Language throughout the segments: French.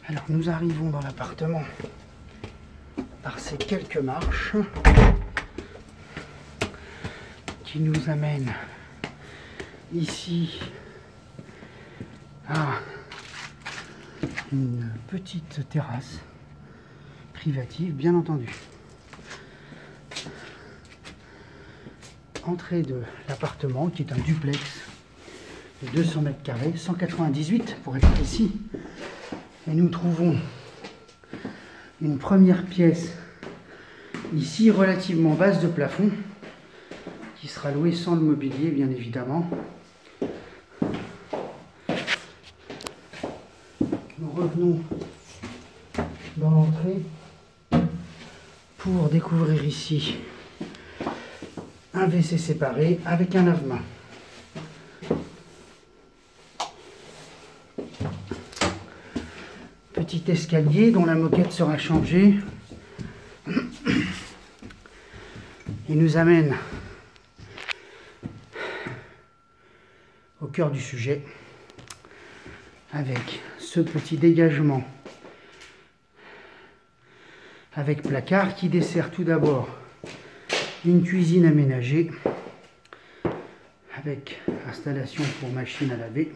Alors nous arrivons dans l'appartement par ces quelques marches qui nous amènent ici à une petite terrasse privative, bien entendu. Entrée de l'appartement qui est un duplex de 200 mètres carrés, 198 pour être précis. Et nous trouvons une première pièce ici relativement basse de plafond qui sera louée sans le mobilier bien évidemment. Nous revenons dans l'entrée pour découvrir ici un WC séparé avec un lave-main. Petit escalier dont la moquette sera changée et nous amène au cœur du sujet avec ce petit dégagement avec placard qui dessert tout d'abord une cuisine aménagée avec installation pour machine à laver.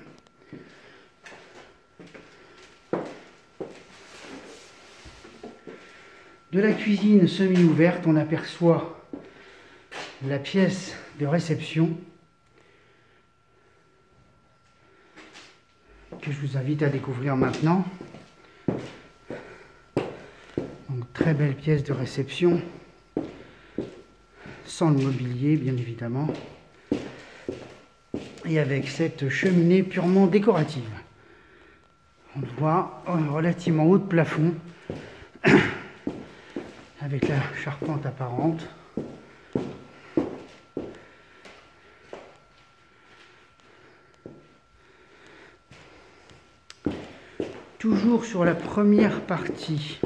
De la cuisine semi-ouverte, on aperçoit la pièce de réception que je vous invite à découvrir maintenant. Donc, très belle pièce de réception, sans le mobilier bien évidemment, et avec cette cheminée purement décorative. On voit relativement haut de plafond, avec la charpente apparente. Toujours sur la première partie,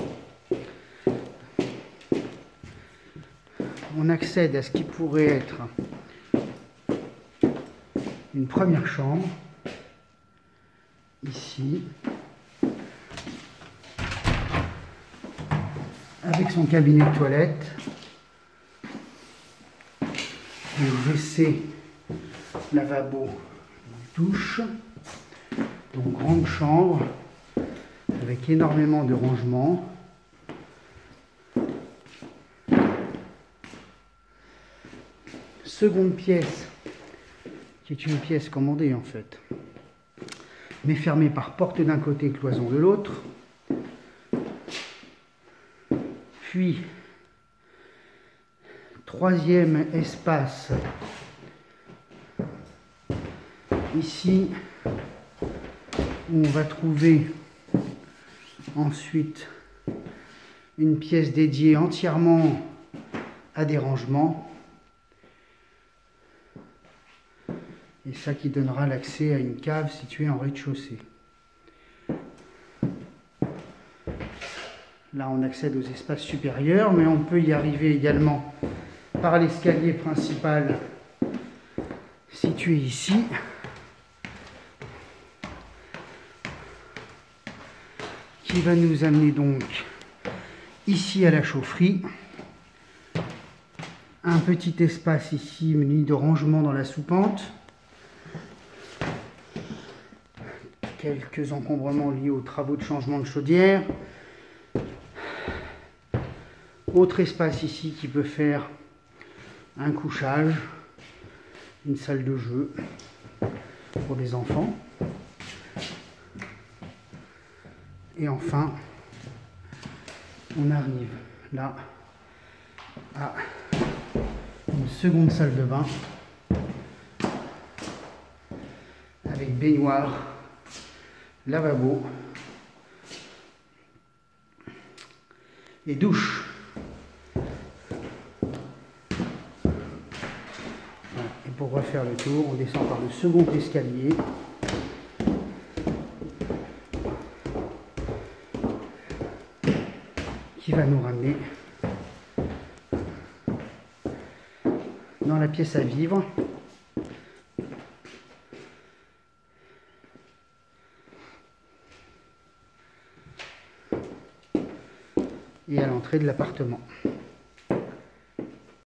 on accède à ce qui pourrait être une première chambre, ici, avec son cabinet de toilette, le WC, lavabo, douche, donc grande chambre avec énormément de rangements. Seconde pièce, qui est une pièce commandée en fait, mais fermée par porte d'un côté et cloison de l'autre. Puis, troisième espace, ici, où on va trouver ensuite une pièce dédiée entièrement à des rangements. Et ça qui donnera l'accès à une cave située en rez-de-chaussée. Là, on accède aux espaces supérieurs, mais on peut y arriver également par l'escalier principal situé ici. Qui va nous amener donc ici à la chaufferie. Un petit espace ici muni de rangement dans la soupente. Quelques encombrements liés aux travaux de changement de chaudière. Autre espace ici qui peut faire un couchage, une salle de jeu pour les enfants. Et enfin, on arrive là à une seconde salle de bain avec baignoire, lavabo et douche. Et pour refaire le tour, on descend par le second escalier. Qui va nous ramener dans la pièce à vivre. et à l'entrée de l'appartement.